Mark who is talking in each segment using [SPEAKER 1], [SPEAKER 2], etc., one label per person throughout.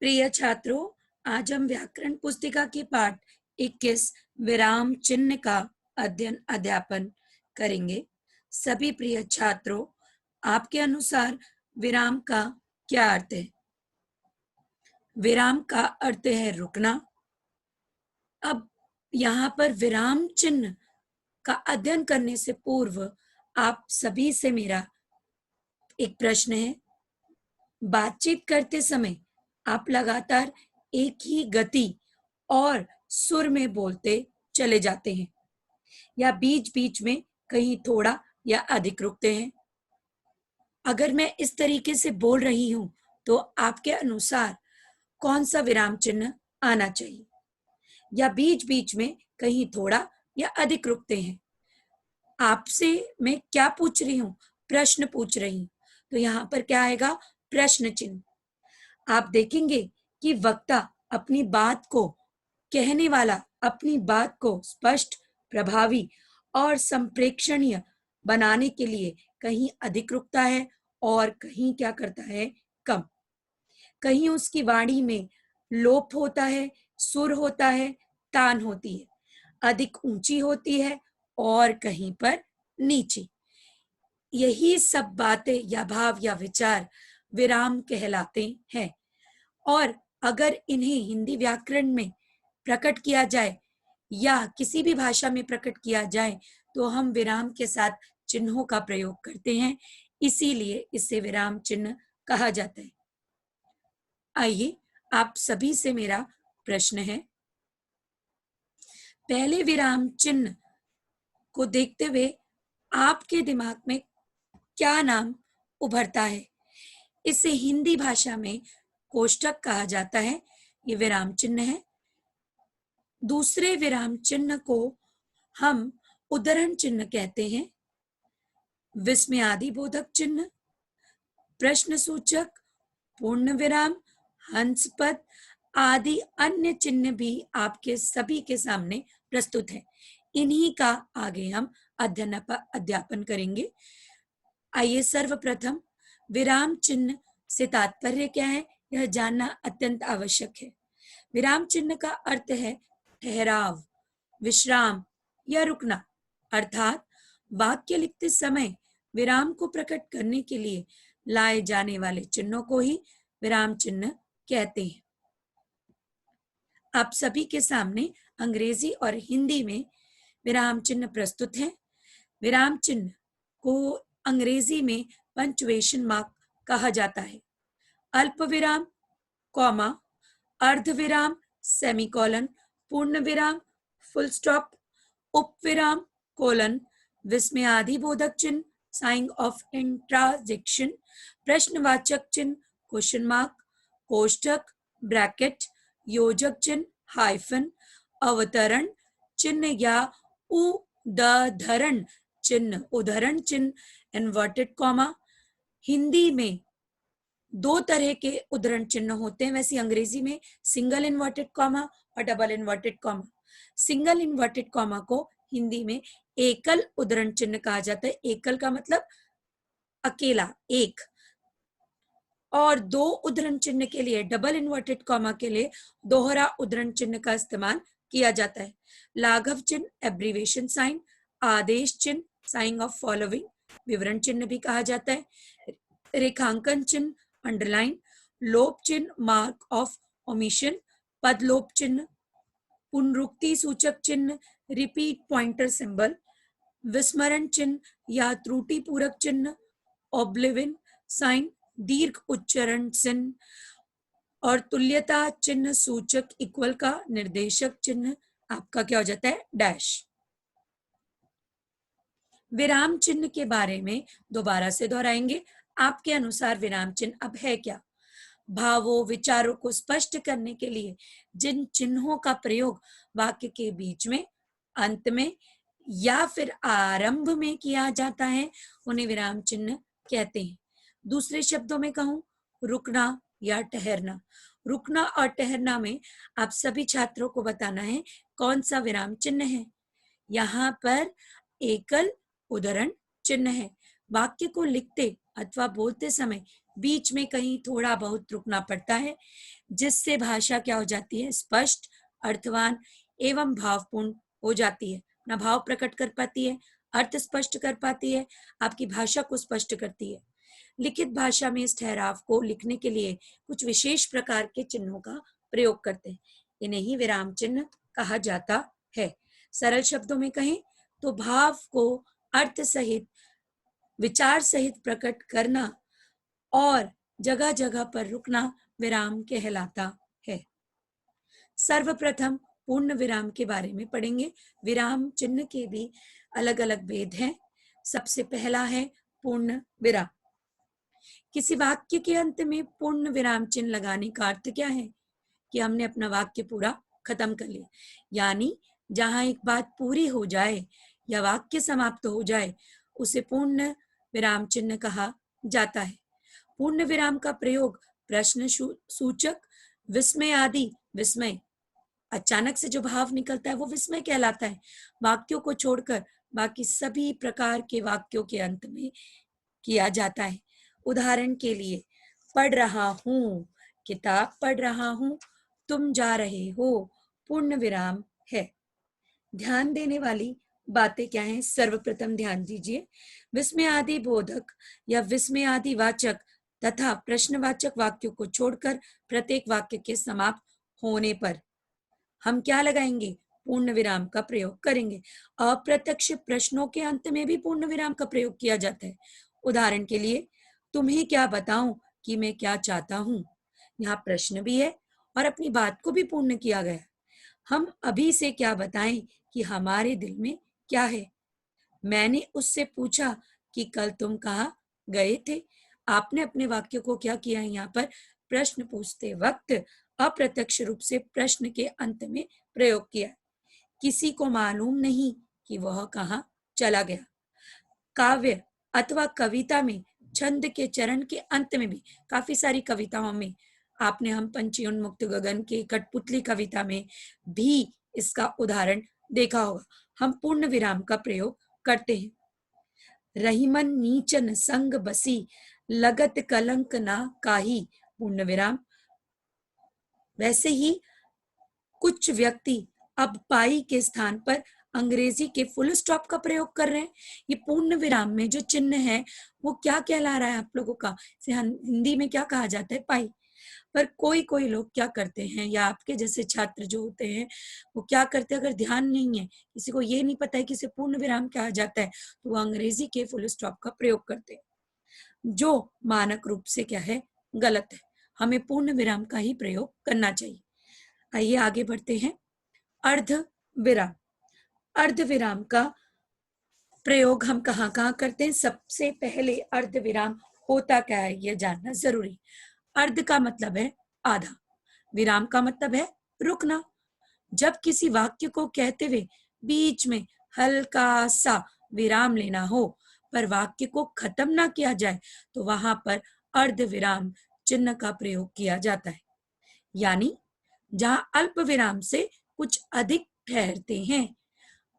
[SPEAKER 1] प्रिय छात्रों, आज हम व्याकरण पुस्तिका के पाठ 21 विराम चिन्ह का अध्ययन अध्यापन करेंगे। सभी प्रिय छात्रों, आपके अनुसार विराम का क्या अर्थ है? विराम का अर्थ है रुकना। अब यहाँ पर विराम चिन्ह का अध्ययन करने से पूर्व आप सभी से मेरा एक प्रश्न है। बातचीत करते समय आप लगातार एक ही गति और सुर में बोलते चले जाते हैं या बीच बीच में कहीं थोड़ा या अधिक रुकते हैं। अगर मैं इस तरीके से बोल रही हूं तो आपके अनुसार कौन सा विराम चिन्ह आना चाहिए? या बीच बीच में कहीं थोड़ा या अधिक रुकते हैं? आपसे मैं क्या पूछ रही हूँ? प्रश्न पूछ रही हूँ। तो यहाँ पर क्या आएगा? प्रश्न चिन्ह। आप देखेंगे कि वक्ता अपनी बात को, कहने वाला अपनी बात को स्पष्ट, प्रभावी और संप्रेक्षणीय बनाने के लिए कहीं अधिक रुकता है और कहीं क्या करता है? कम। कहीं उसकी वाणी में लोप होता है, सुर होता है, तान होती है, अधिक ऊंची होती है और कहीं पर नीची। यही सब बातें या भाव या विचार विराम कहलाते हैं। और अगर इन्हें हिंदी व्याकरण में प्रकट किया जाए या किसी भी भाषा में प्रकट किया जाए तो हम विराम के साथ चिन्हों का प्रयोग करते हैं, इसीलिए इसे विराम चिन्ह कहा जाता है। आइए, आप सभी से मेरा प्रश्न है, पहले विराम चिन्ह को देखते हुए आपके दिमाग में क्या नाम उभरता है? इसे हिंदी भाषा में कोष्ठक कहा जाता है। ये विराम चिन्ह है। दूसरे विराम चिन्ह को हम उद्धरण चिन्ह कहते हैं। विस्मयादि बोधक चिन्ह, प्रश्न सूचक, पूर्ण विराम, हंस पद आदि अन्य चिन्ह भी आपके सभी के सामने प्रस्तुत है। इन्हीं का आगे हम अध्यापन करेंगे। आइए सर्वप्रथम विराम चिन्ह से तात्पर्य क्या है, यह जानना अत्यंत आवश्यक है। विराम चिन्ह का अर्थ है ठहराव, विश्राम या रुकना। अर्थात वाक्य लिखते समय विराम को प्रकट करने के लिए लाए जाने वाले चिन्हों को ही विराम चिन्ह कहते हैं। आप सभी के सामने अंग्रेजी और हिंदी में विराम चिन्ह प्रस्तुत हैं। विराम चिन्ह को अंग्रेजी में पंक्चुएशन मार्क कहा जाता है। अल्प विराम, कॉमा, अर्ध विराम, सेमीकोलन, पूर्ण विराम, फुल स्टॉप, उपविराम, कोलन, विस्मयादि बोधक चिन्ह, साइन ऑफ इंट्राजेक्शन, प्रश्नवाचक चिन्ह, क्वेश्चन मार्क, कोष्ठक, ब्रैकेट, योजक चिन्ह, हाइफन, अवतरण चिन्ह या उदधरण चिन्ह, उद्धरण चिन्ह, इन्वर्टेड कॉमा। हिंदी में दो तरह के उद्धरण चिन्ह होते हैं, वैसे अंग्रेजी में सिंगल इन्वर्टेड कॉमा और double inverted comma. Single inverted comma को हिंदी में एकल उद्धरण चिन्ह कहा जाता है। एकल का मतलब अकेला, एक। और दो उद्धरण चिन्ह के लिए, डबल इन्वर्टेड कॉमा के लिए दोहरा उद्धरण चिन्ह का इस्तेमाल किया जाता है। लाघव चिन्ह, एब्रीवेशन साइन, आदेश चिन्ह, साइन ऑफ फॉलोइंग, विवरण चिन्ह भी कहा जाता है। रेखांकन चिन्ह, अंडरलाइन, लोप चिन्ह, मार्क ऑफ ओमिशन, पदलोप चिन्ह, पुनरुक्ति सूचक चिन्ह, रिपीट पॉइंटर सिंबल, विस्मरण चिन्ह या त्रुटि पूरक चिन्ह, ओब्लिविन साइन, दीर्घ उच्चारण चिन्ह और तुल्यता चिन्ह सूचक इक्वल का निर्देशक चिन्ह आपका क्या हो जाता है? डैश। विराम चिन्ह के बारे में दोबारा से दोहराएंगे। आपके अनुसार विराम चिन्ह अब है क्या? भावों, विचारों को स्पष्ट करने के लिए जिन चिन्हों का प्रयोग वाक्य के बीच में, अंत में या फिर आरंभ में किया जाता है, उन्हें विराम चिन्ह कहते हैं। दूसरे शब्दों में कहूं, रुकना या ठहरना। रुकना और ठहरना में आप सभी छात्रों को बताना है कौन सा विराम चिन्ह है। यहाँ पर एकल उद्धरण चिन्ह है। वाक्य को लिखते अथवा बोलते समय बीच में कहीं थोड़ा बहुत रुकना पड़ता है, जिससे भाषा क्या हो जाती है, स्पष्ट, अर्थवान एवं भावपूर्ण हो जाती है। अपना भाव प्रकट कर पाती है, अर्थ स्पष्ट कर पाती है, आपकी भाषा को स्पष्ट करती है। लिखित भाषा में इस ठहराव को लिखने के लिए कुछ विशेष प्रकार के चिन्हों का प्रयोग करते हैं। इन्हें ही विराम चिन्ह कहा जाता है। सरल शब्दों में कहें तो भाव को अर्थ सहित, विचार सहित प्रकट करना और जगह जगह पर रुकना विराम कहलाता है। सर्वप्रथम पूर्ण विराम के बारे में पढ़ेंगे। विराम चिन्ह के भी अलग अलग भेद हैं। सबसे पहला है पूर्ण विराम। किसी वाक्य के अंत में पूर्ण विराम चिन्ह लगाने का अर्थ क्या है कि हमने अपना वाक्य पूरा खत्म कर लिया, यानी जहां एक बात पूरी हो जाए या वाक्य समाप्त हो जाए उसे पूर्ण विराम चिन्ह कहा जाता है। पूर्ण विराम का प्रयोग प्रश्न सूचक, विस्मय आदि, विस्मय अचानक से जो भाव निकलता है वो विस्मय कहलाता है। वाक्यों को छोड़कर बाकी सभी प्रकार के वाक्यों के अंत में किया जाता है। उदाहरण के लिए, पढ़ रहा हूँ, किताब पढ़ रहा हूँ, तुम जा रहे हो, पूर्ण विराम है। ध्यान देने वाली बातें क्या हैं? सर्वप्रथम ध्यान दीजिए, विस्मय आदि बोधक या विस्मय आदि वाचक तथा प्रश्नवाचक वाक्यों को छोड़कर प्रत्येक वाक्य के समाप्त होने पर हम क्या लगाएंगे? पूर्ण विराम का प्रयोग करेंगे। अप्रत्यक्ष प्रश्नों के अंत में भी पूर्ण विराम का प्रयोग किया जाता है। उदाहरण के लिए, तुम्हें क्या बताऊं कि मैं क्या चाहता हूं। यहाँ प्रश्न भी है और अपनी बात को भी पूर्ण किया गया। हम अभी से क्या बताएं कि हमारे दिल में क्या है। मैंने उससे पूछा कि कल तुम कहाँ गए थे। आपने अपने वाक्य को क्या किया है? यहाँ पर प्रश्न पूछते वक्त अप्रत्यक्ष रूप से प्रश्न के अंत में प्रयोग किया। किसी को मालूम नहीं कि वह कहाँ चला गया। काव्य अथवा कविता में छंद के चरण के अंत में भी, काफी सारी कविताओं में आपने हम पंछी उन्मुक्त गगन के कठपुतली कविता में भी इसका उदाहरण देखा होगा। हम पूर्ण विराम का प्रयोग करते हैं। रहीमन नीचन संग बसी, लगत कलंक ना काही, पूर्ण विराम। वैसे ही कुछ व्यक्ति अब पाई के स्थान पर अंग्रेजी के फुल स्टॉप का प्रयोग कर रहे हैं। ये पूर्ण विराम में जो चिन्ह है वो क्या कहला रहा है आप लोगों का? इसे हिंदी में क्या कहा जाता है? पाई। पर कोई कोई लोग क्या करते हैं, या आपके जैसे छात्र जो होते हैं वो क्या करते हैं, अगर ध्यान नहीं है, किसी को ये नहीं पता है कि इसे पूर्ण विराम कहा जाता है, तो वो अंग्रेजी के फुल स्टॉप का प्रयोग करते हैं, जो मानक रूप से क्या है, गलत है। हमें पूर्ण विराम का ही प्रयोग करना चाहिए। आइए आगे बढ़ते हैं। अर्ध विराम। अर्ध विराम का प्रयोग हम कहाँ कहाँ करते हैं? सबसे पहले अर्ध विराम होता क्या है यह जानना जरूरी। अर्ध का मतलब है आधा, विराम का मतलब है रुकना। जब किसी वाक्य को कहते हुए बीच में हल्का सा विराम लेना हो पर वाक्य को खत्म ना किया जाए तो वहां पर अर्ध विराम चिन्ह का प्रयोग किया जाता है। यानी जहां अल्प विराम से कुछ अधिक ठहरते हैं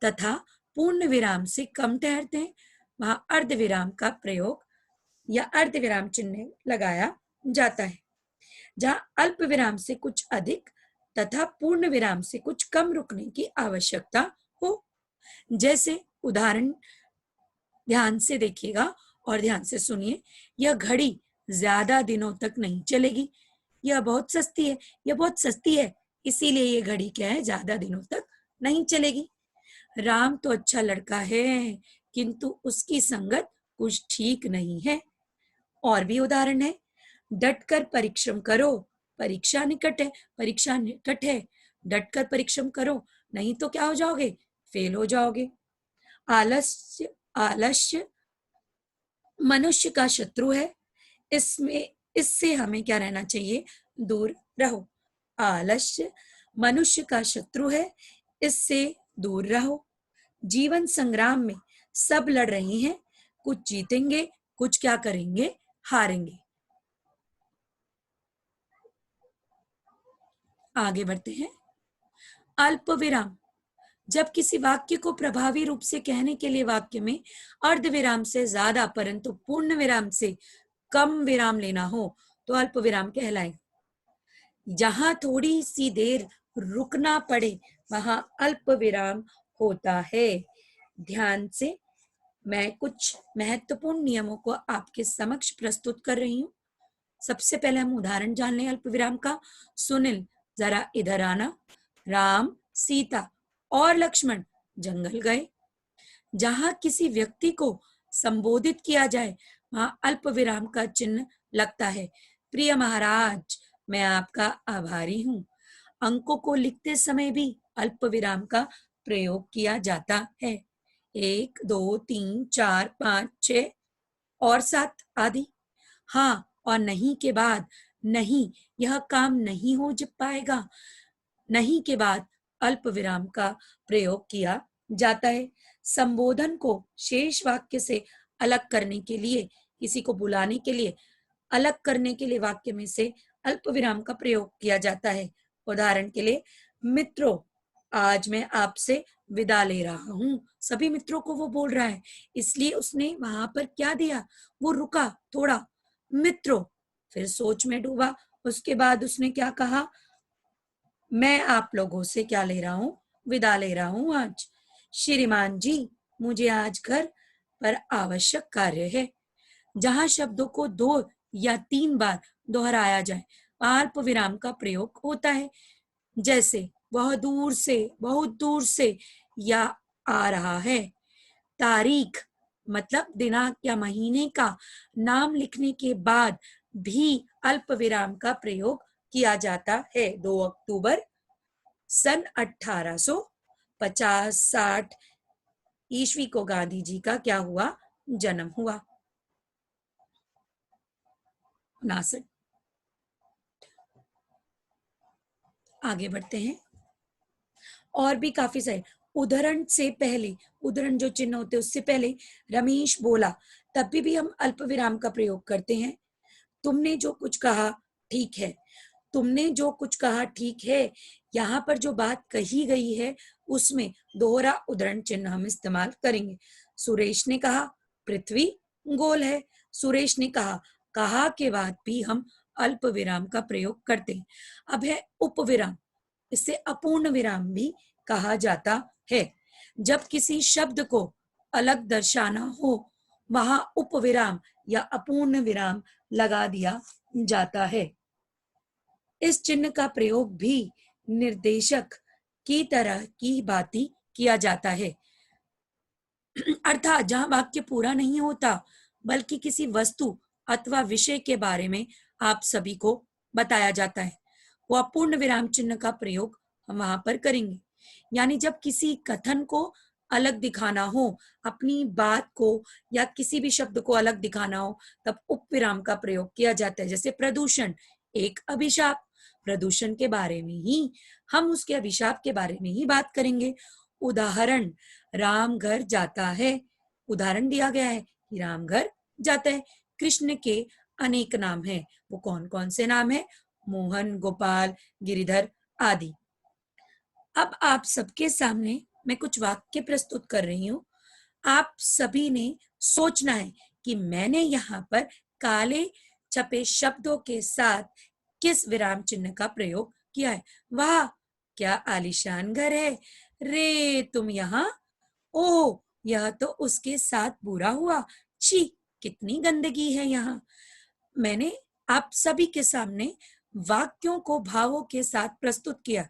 [SPEAKER 1] तथा पूर्ण विराम से कम ठहरते हैं, वहां अर्ध विराम का प्रयोग या अर्ध विराम चिन्ह लगाया जाता है। जहां अल्प विराम से कुछ अधिक तथा पूर्ण विराम से कुछ कम रुकने की आवश्यकता हो। जैसे उदाहरण ध्यान से देखिएगा और ध्यान से सुनिए। यह घड़ी ज्यादा दिनों तक नहीं चलेगी। यह बहुत सस्ती है। यह बहुत सस्ती है, इसीलिए ये घड़ी क्या है, ज्यादा दिनों तक नहीं चलेगी। राम तो अच्छा लड़का है किंतु उसकी संगत कुछ ठीक नहीं है। और भी उदाहरण है, डटकर परिश्रम करो, परीक्षा निकट है। परीक्षा निकट है, डटकर परिश्रम करो, नहीं तो क्या हो जाओगे, फेल हो जाओगे। आलस्य आलस्य मनुष्य का शत्रु है, इससे हमें क्या रहना चाहिए, दूर रहो। आलस्य मनुष्य का शत्रु है, इससे दूर रहो। जीवन संग्राम में सब लड़ रहे हैं, कुछ जीतेंगे, कुछ क्या करेंगे, हारेंगे। आगे बढ़ते हैं। अल्प विराम। जब किसी वाक्य को प्रभावी रूप से कहने के लिए वाक्य में अर्ध विराम से ज्यादा परंतु पूर्ण विराम से कम विराम लेना हो तो अल्प विराम कहलाएगा। जहां थोड़ी सी देर रुकना पड़े वहां अल्प विराम होता है। ध्यान से मैं कुछ महत्वपूर्ण नियमों को आपके समक्ष प्रस्तुत कर रही हूँ। सबसे पहले हम उदाहरण जान लें अल्प विराम का। सुनील, जरा इधर आना। राम, सीता और लक्ष्मण जंगल गए। जहां किसी व्यक्ति को संबोधित किया जाए वहां अल्प विराम का चिन्ह लगता है। प्रिय महाराज, मैं आपका आभारी हूँ। अंकों को लिखते समय भी अल्प विराम का प्रयोग किया जाता है। 1, 2, 3, 4, 5, 6 और 7 आदि। हाँ और नहीं के बाद नहीं, यह काम नहीं हो पाएगा। नहीं के बाद अल्प विराम का प्रयोग किया जाता है। संबोधन को शेष वाक्य से अलग करने के लिए, किसी को बुलाने के लिए अलग करने के लिए वाक्य में से अल्प विराम का प्रयोग किया जाता है। उदाहरण के लिए, मित्रों, आज मैं आपसे विदा ले रहा हूं। सभी मित्रों को वो बोल रहा है, इसलिए उसने वहां पर क्या दिया, वो रुका थोड़ा। मित्रों, फिर सोच में डूबा। उसके बाद उसने क्या कहा, मैं आप लोगों से क्या ले रहा हूँ, विदा ले रहा हूँ आज। श्रीमान जी, मुझे आज घर पर आवश्यक कार्य है। जहां शब्दों को 2 या 3 बार दोहराया जाए अल्प विराम का प्रयोग होता है। जैसे वह दूर से, बहुत दूर से या आ रहा है। तारीख मतलब दिनांक या महीने का नाम लिखने के बाद भी अल्प विराम का प्रयोग किया जाता है। 2 अक्टूबर सन 1850-60 ईस्वी को गांधी जी का क्या हुआ, जन्म हुआ। 59। आगे बढ़ते हैं। और भी काफी सारे उदाहरण से पहले, उदाहरण जो चिन्ह होते हैं उससे पहले रमेश बोला, तभी भी हम अल्प विराम का प्रयोग करते हैं। तुमने जो कुछ कहा ठीक है। तुमने जो कुछ कहा ठीक है, यहाँ पर जो बात कही गई है उसमें दोहरा उदाहरण चिन्ह हम इस्तेमाल करेंगे। सुरेश ने कहा पृथ्वी गोल है। सुरेश ने कहा के बाद भी हम अल्प विराम का प्रयोग करते हैं। अब है उपविराम, इसे अपूर्ण विराम भी कहा जाता है। जब किसी शब्द को अलग दर्शाना हो वहां उपविराम या अपूर्ण विराम लगा दिया जाता है। इस चिन्ह का प्रयोग भी निर्देशक की तरह की बातें किया जाता है। अर्थात जहां वाक्य पूरा नहीं होता बल्कि किसी वस्तु अथवा विषय के बारे में आप सभी को बताया जाता है, वो अपूर्ण विराम चिन्ह का प्रयोग हम वहां पर करेंगे। यानी जब किसी कथन को अलग दिखाना हो, अपनी बात को या किसी भी शब्द को अलग दिखाना हो, तब उप विराम का प्रयोग किया जाता है। जैसे प्रदूषण एक अभिशाप, प्रदूषण के बारे में ही हम उसके अभिशाप के बारे में ही बात करेंगे। उदाहरण, राम घर जाता है। उदाहरण दिया गया है कि राम घर जाता है। कृष्ण के अनेक नाम हैं। वो कौन कौन से नाम है, मोहन, गोपाल, गिरिधर आदि। अब आप सबके सामने मैं कुछ वाक्य प्रस्तुत कर रही हूँ। आप सभी ने सोचना है कि मैंने यहाँ पर काले छपे शब्दों के साथ किस विराम चिन्ह का प्रयोग किया है। वाह, क्या आलीशान घर है। रे तुम यहाँ, ओ यह तो उसके साथ बुरा हुआ। छी, कितनी गंदगी है यहाँ। मैंने आप सभी के सामने वाक्यों को भावों के साथ प्रस्तुत किया।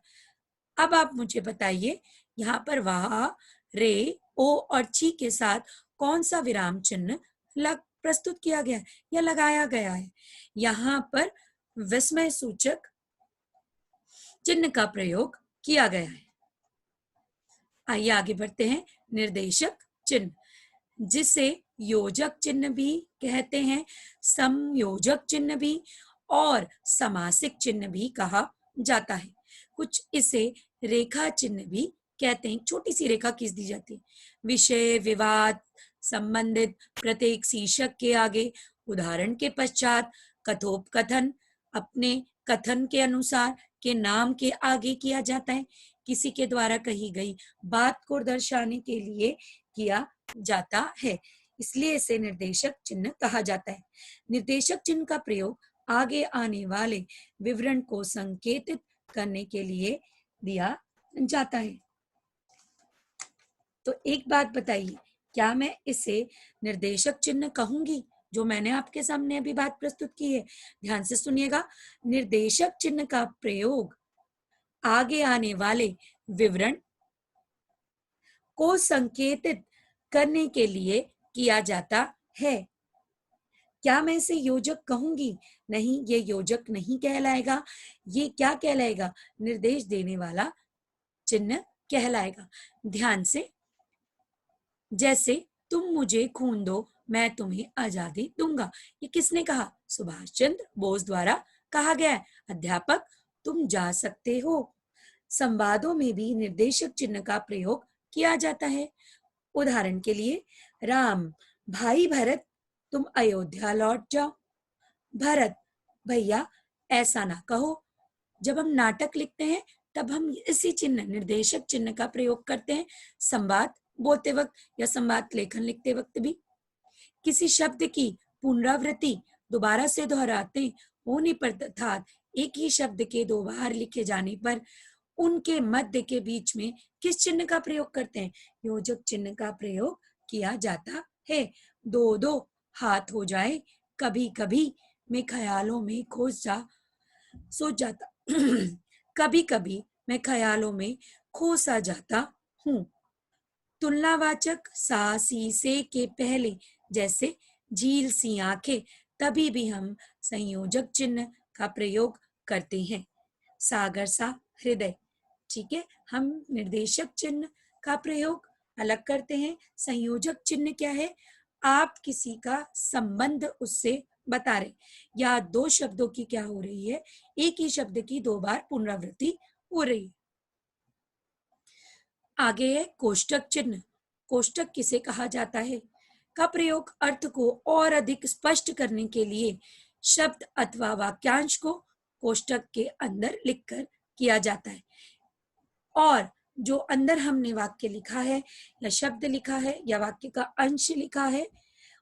[SPEAKER 1] अब आप मुझे बताइए, यहाँ पर वाह, रे, ओ और छी के साथ कौन सा विराम चिन्ह प्रस्तुत किया गया है या लगाया गया है। यहाँ पर विस्मय सूचक चिन्ह का प्रयोग किया गया है। आइए आगे बढ़ते हैं। निर्देशक चिन्ह, जिसे योजक चिन्ह भी कहते हैं, समयोजक चिन्ह भी और समासिक चिन्ह भी कहा जाता है। कुछ इसे रेखा चिन्ह भी कहते हैं। छोटी सी रेखा खींच दी जाती है। विषय, विवाद, संबंधित प्रत्येक शीर्षक के आगे, उदाहरण के पश्चात, कथोपकथन अपने कथन के अनुसार के नाम के आगे किया जाता है। किसी के द्वारा कही गई बात को दर्शाने के लिए किया जाता है। इसलिए इसे निर्देशक चिन्ह कहा जाता है। निर्देशक चिन्ह का प्रयोग आगे आने वाले विवरण को संकेतित करने के लिए दिया जाता है। तो एक बात बताइए, क्या मैं इसे निर्देशक चिन्ह कहूंगी? जो मैंने आपके सामने अभी बात प्रस्तुत की है, ध्यान से सुनिएगा। निर्देशक चिन्ह का प्रयोग आगे आने वाले विवरण को संकेतित करने के लिए किया जाता है। क्या मैं इसे योजक कहूंगी? नहीं, ये योजक नहीं कहलाएगा। ये क्या कहलाएगा? निर्देश देने वाला चिन्ह कहलाएगा। ध्यान से, जैसे तुम मुझे खून दो, मैं तुम्हें आजादी दूंगा। ये किसने कहा? सुभाष चंद्र बोस द्वारा कहा गया है। अध्यापक, तुम जा सकते हो। संवादों में भी निर्देशक चिन्ह का प्रयोग किया जाता है। उदाहरण के लिए, राम, भाई भरत, तुम अयोध्या लौट जाओ। भरत, भैया ऐसा ना कहो। जब हम नाटक लिखते हैं तब हम इसी चिन्ह, निर्देशक चिन्ह का प्रयोग करते हैं, संवाद बोलते वक्त या संवाद लेखन लिखते वक्त भी। किसी शब्द की पुनरावृत्ति दोबारा से दोहराते होने पर तथा एक ही शब्द के दो बार लिखे जाने पर उनके मध्य के बीच में किस चिन्ह का प्रयोग करते हैं? योजक चिन्ह का प्रयोग किया जाता है। दो दो हाथ हो जाए, कभी कभी मैं ख्यालों में सो जाता कभी कभी मैं ख्यालों में खो सा जाता हूँ। तुलनावाचक सा, सी, से के पहले, जैसे झील सी आंखें, तभी भी हम संयोजक चिन्ह का प्रयोग करते हैं। सागर सा हृदय, ठीक है। हम निर्देशक चिन्ह का प्रयोग अलग करते हैं। संयोजक चिन्ह क्या है? आप किसी का संबंध उससे बता रहे, या दो शब्दों की क्या हो रही है? एक ही शब्द की दो बार पुनरावृत्ति हो रही है। आगे है कोष्टक चिन्ह। कोष्टक किसे कहा जाता है? का प्रयोग अर्थ को और अधिक स्पष्ट करने के लिए शब्द अथवा वाक्यांश को कोष्टक के अंदर लिखकर किया जाता है। और जो अंदर हमने वाक्य लिखा है या शब्द लिखा है या वाक्य का अंश लिखा है,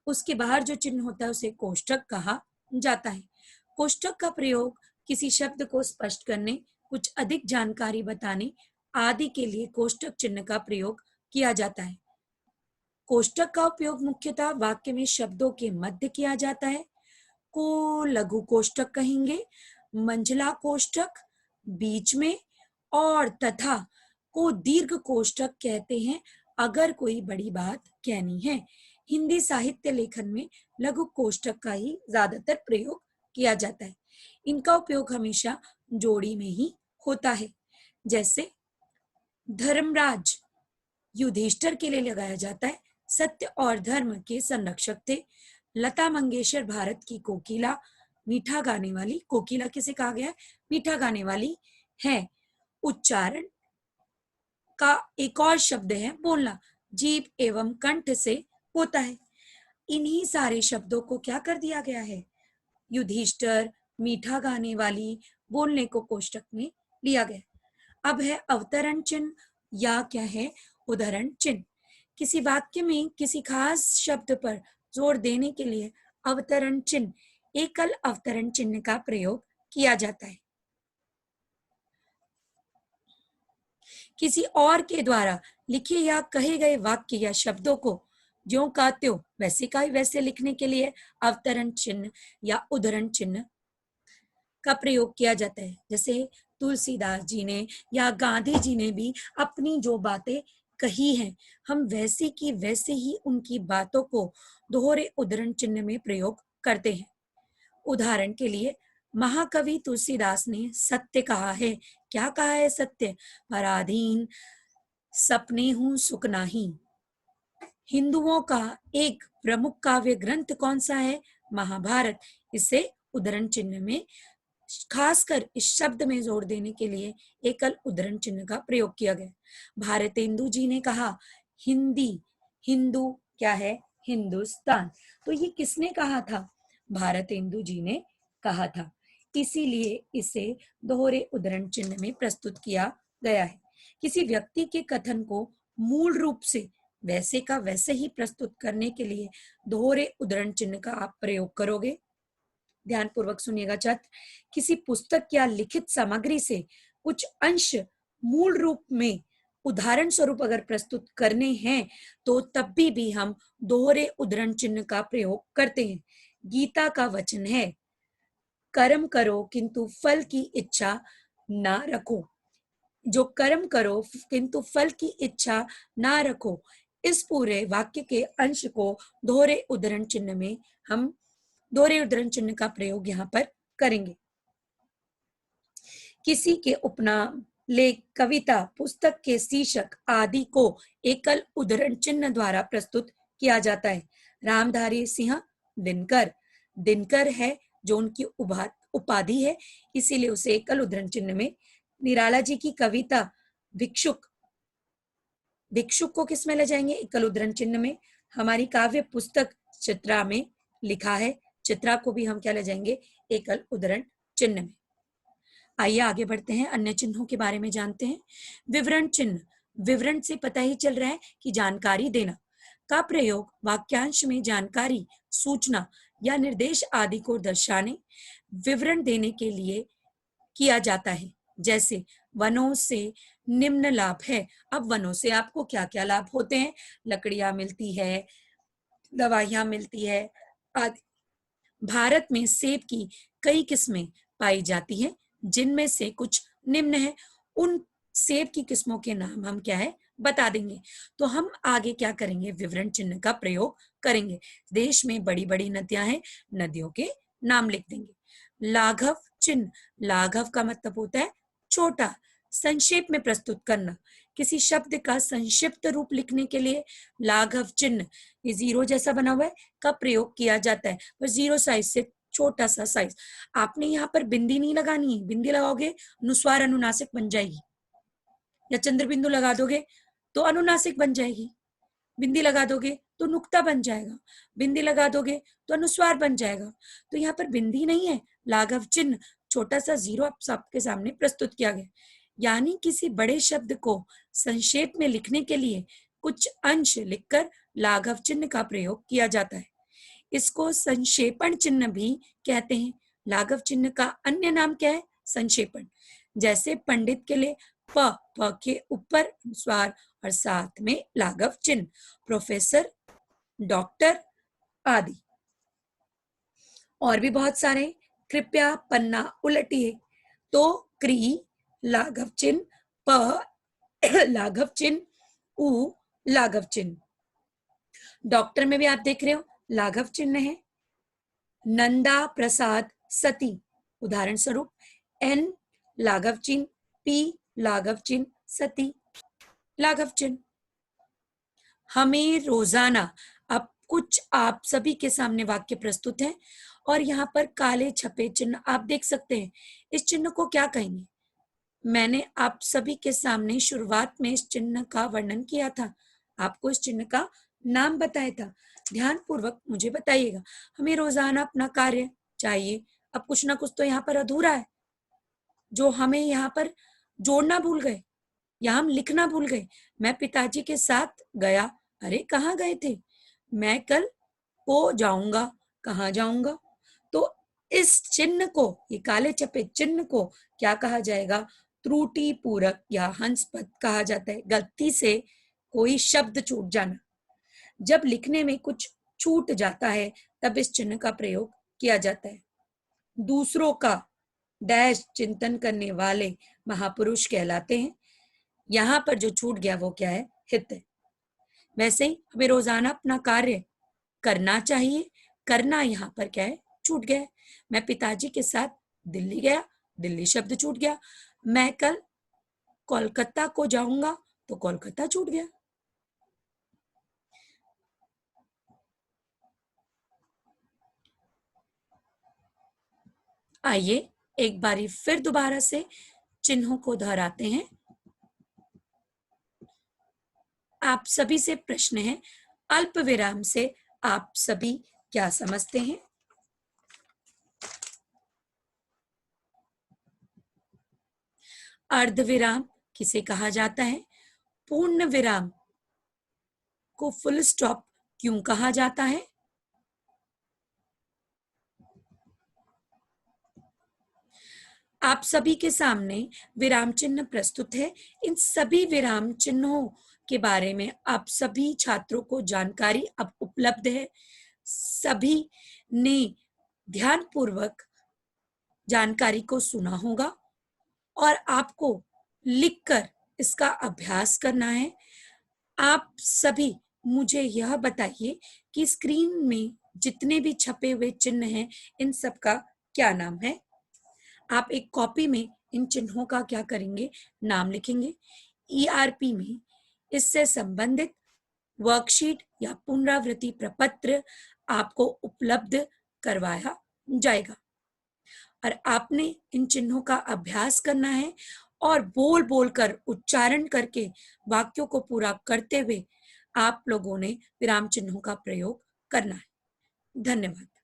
[SPEAKER 1] उसके बाहर जो चिन्ह होता है उसे कोष्टक कहा जाता है। कोष्टक का प्रयोग किसी शब्द को स्पष्ट करने, कुछ अधिक जानकारी बताने आदि के लिए कोष्टक चिन्ह का प्रयोग किया जाता है। कोष्टक का उपयोग मुख्यतः वाक्य में शब्दों के मध्य किया जाता है। को लघु कोष्टक कहेंगे, मंझला कोष्टक बीच में, और तथा को दीर्घ कोष्टक कहते हैं अगर कोई बड़ी बात कहनी है। हिंदी साहित्य लेखन में लघु कोष्टक का ही ज्यादातर प्रयोग किया जाता है। इनका उपयोग हमेशा जोड़ी में ही होता है। जैसे धर्मराज युधिष्ठिर के लिए लगाया जाता है। सत्य और धर्म के संरक्षक थे। लता मंगेशकर भारत की कोकिला, मीठा गाने वाली। कोकिला किसे कहा गया है? मीठा गाने वाली है। उच्चारण का एक और शब्द है बोलना, जीभ एवं कंठ से होता है। इन्हीं सारे शब्दों को क्या कर दिया गया है? युधिष्ठिर, मीठा गाने वाली, बोलने को कोष्टक में लिया गया। अब है अवतरण चिन्ह, या क्या है? उदाहरण चिन्ह। किसी वाक्य में किसी खास शब्द पर जोर देने के लिए अवतरण चिन्ह, एकल अवतरण चिन्ह का प्रयोग किया जाता है। किसी और के द्वारा लिखे या कहे गए वाक्य या शब्दों को ज्यों का त्यों वैसे का ही वैसे लिखने के लिए अवतरण चिन्ह या उद्धरण चिन्ह का प्रयोग किया जाता है। जैसे तुलसीदास जी ने या गांधी जी ने भी अपनी जो बातें कही हैं, हम वैसे की वैसे ही उनकी बातों को दोहरे उद्धरण चिन्ह में प्रयोग करते हैं। उदाहरण के लिए, महाकवि तुलसीदास ने सत्य कहा है। क्या कहा है? सत्य। पराधीन सपने हूं सुख नाही। हिंदुओं का एक प्रमुख काव्य ग्रंथ कौन सा है? महाभारत। इसे उद्धरण चिन्ह में, खासकर इस शब्द में जोर देने के लिए एकल उद्धरण चिन्ह का प्रयोग किया गया। भारतेंदु जी ने कहा हिंदी, हिंदू क्या है? हिंदुस्तान। तो ये किसने कहा था? भारतेंदु जी ने कहा था। इसीलिए इसे दोहरे उद्धरण चिन्ह में प्रस्तुत किया गया है। किसी व्यक्ति के कथन को मूल रूप से वैसे का वैसे ही प्रस्तुत करने के लिए दोहरे उद्धरण चिन्ह का आप प्रयोग करोगे। ध्यानपूर्वक सुनिएगा छात्र। किसी पुस्तक या लिखित सामग्री से कुछ अंश मूल रूप में उदाहरण स्वरूप अगर प्रस्तुत करने हैं तो तब भी हम दोहरे उद्धरण चिन्ह का प्रयोग करते हैं। गीता का वचन है, कर्म करो किंतु फल की इच्छा ना रखो। जो कर्म करो किंतु फल की इच्छा ना रखो, इस पूरे वाक्य के अंश को दोहरे उद्धरण चिन्ह में हम दोहरे उद्धरण चिन्ह का प्रयोग यहाँ पर करेंगे। किसी के उपनाम, लेख, कविता, पुस्तक के शीर्षक आदि को एकल उद्धरण चिन्ह द्वारा प्रस्तुत किया जाता है। रामधारी सिंह दिनकर, दिनकर है जो उनकी उपाधि है, इसीलिए उसे एकल उद्धरण चिन्ह में। निराला जी की कविता भिक्षुक, भिक्षुक को किस में ले जाएंगे? एकल उद्धरण चिन्ह में। हमारी काव्य पुस्तक चित्रा में लिखा है, चित्रा को भी हम क्या ले जाएंगे? एकल उद्धरण चिन्ह में। आइए आगे बढ़ते हैं, अन्य चिन्हों के बारे में जानते हैं। विवरण चिन्ह, विवरण से पता ही चल रहा है कि जानकारी देना का प्रयोग वाक्यांश में जानकारी, सूचना या निर्देश आदि को दर्शाने, विवरण देने के लिए किया जाता है। जैसे वनों से निम्न लाभ है। अब वनों से आपको क्या क्या लाभ होते हैं? लकड़ियां मिलती है, दवाइयां मिलती है आदि। भारत में सेब की कई किस्में पाई जाती हैं, जिनमें से कुछ निम्न है। उन सेब की किस्मों के नाम हम क्या है बता देंगे। तो हम आगे क्या करेंगे? विवरण चिन्ह का प्रयोग करेंगे। देश में बड़ी बड़ी नदियां हैं, नदियों के नाम लिख देंगे। लाघव चिन्ह, लाघव का मतलब होता है छोटा, संक्षेप में प्रस्तुत करना। किसी शब्द का संक्षिप्त रूप लिखने के लिए लाघव चिन्ह, ये जीरो जैसा बना हुआ है, का प्रयोग किया जाता है, पर जीरो साइज से छोटा सा साइज। आपने यहाँ पर बिंदी नहीं लगानी है, बिंदी लगाओगे अनुस्वार अनुनासिक बन जाएगी, या चंद्र बिंदु लगा दोगे तो अनुनासिक बन जाएगी, बिंदी लगा दोगे तो नुक्ता बन जाएगा, बिंदी लगा दोगे तो अनुस्वार बन जाएगा। तो यहाँ पर बिंदी नहीं है, लाघव चिन्ह, छोटा सा जीरो आप सबके सामने प्रस्तुत किया गया। यानी किसी बड़े शब्द को संक्षेप में लिखने के लिए कुछ अंश लिखकर लाघव चिन्ह का प्रयोग किया जाता है। इसको संक्षेपण चिन्ह भी कहते हैं। लाघव चिन्ह का अन्य नाम क्या है? संक्षेपण। जैसे पंडित के लिए प, प के ऊपर अनुस्वार और साथ में लाघव चिन्ह, प्रोफेसर, डॉक्टर आदि। और भी बहुत सारे। कृपया पन्ना उलटिए, तो क्री लाघव चिन्ह, प लाघव चिन्ह, उ लाघव चिन्ह। डॉक्टर में भी आप देख रहे हो लाघव चिन्ह है। नंदा प्रसाद सती, उदाहरण स्वरूप एन लाघव चिन्ह, पी लाघव चिन्ह, सती लाघव चिन्ह। हमें रोजाना, अब कुछ आप सभी के सामने वाक्य प्रस्तुत है और यहाँ पर काले छपे चिन्ह आप देख सकते हैं। इस चिन्ह को क्या कहेंगे? मैंने आप सभी के सामने शुरुआत में इस चिन्ह का वर्णन किया था, आपको इस चिन्ह का नाम बताया था। ध्यान पूर्वक मुझे बताइएगा। हमें रोजाना अपना कार्य चाहिए, अब कुछ ना कुछ तो यहाँ पर अधूरा है जो हमें यहाँ पर जोड़ना भूल गए या हम लिखना भूल गए। मैं पिताजी के साथ गया, अरे कहाँ गए थे? मैं कल को जाऊंगा, कहाँ जाऊंगा? तो इस चिन्ह को, ये काले छपे चिन्ह को क्या कहा जाएगा? त्रुटि पूरक या हंस पद कहा जाता है। गलती से कोई शब्द छूट जाना, जब लिखने में कुछ छूट जाता है तब इस चिन्ह का प्रयोग किया जाता है। दूसरों का डैश चिंतन करने वाले महापुरुष कहलाते हैं। यहाँ पर जो छूट गया वो क्या है? हित है। वैसे ही हमें रोजाना अपना कार्य करना चाहिए, करना यहाँ पर क्या है? छूट गया है। मैं पिताजी के साथ दिल्ली गया, दिल्ली शब्द छूट गया। मैं कल कोलकाता को जाऊंगा, तो कोलकाता छूट गया। आइए एक बारी फिर दोबारा से चिन्हों को दोहराते हैं। आप सभी से प्रश्न है, अल्प विराम से आप सभी क्या समझते हैं? अर्ध विराम किसे कहा जाता है? पूर्ण विराम को फुल स्टॉप क्यों कहा जाता है? आप सभी के सामने विराम चिन्ह प्रस्तुत है। इन सभी विराम चिन्हों के बारे में आप सभी छात्रों को जानकारी अब उपलब्ध है। सभी ने ध्यानपूर्वक जानकारी को सुना होगा और आपको लिखकर इसका अभ्यास करना है। आप सभी मुझे यह बताइए कि स्क्रीन में जितने भी छपे हुए चिन्ह हैं, इन सब का क्या नाम है? आप एक कॉपी में इन चिन्हों का क्या करेंगे? नाम लिखेंगे। ईआरपी में इससे संबंधित वर्कशीट या पुनरावृत्ति प्रपत्र आपको उपलब्ध करवाया जाएगा और आपने इन चिन्हों का अभ्यास करना है और बोल बोल कर उच्चारण करके वाक्यों को पूरा करते हुए आप लोगों ने विराम चिन्हों का प्रयोग करना है। धन्यवाद।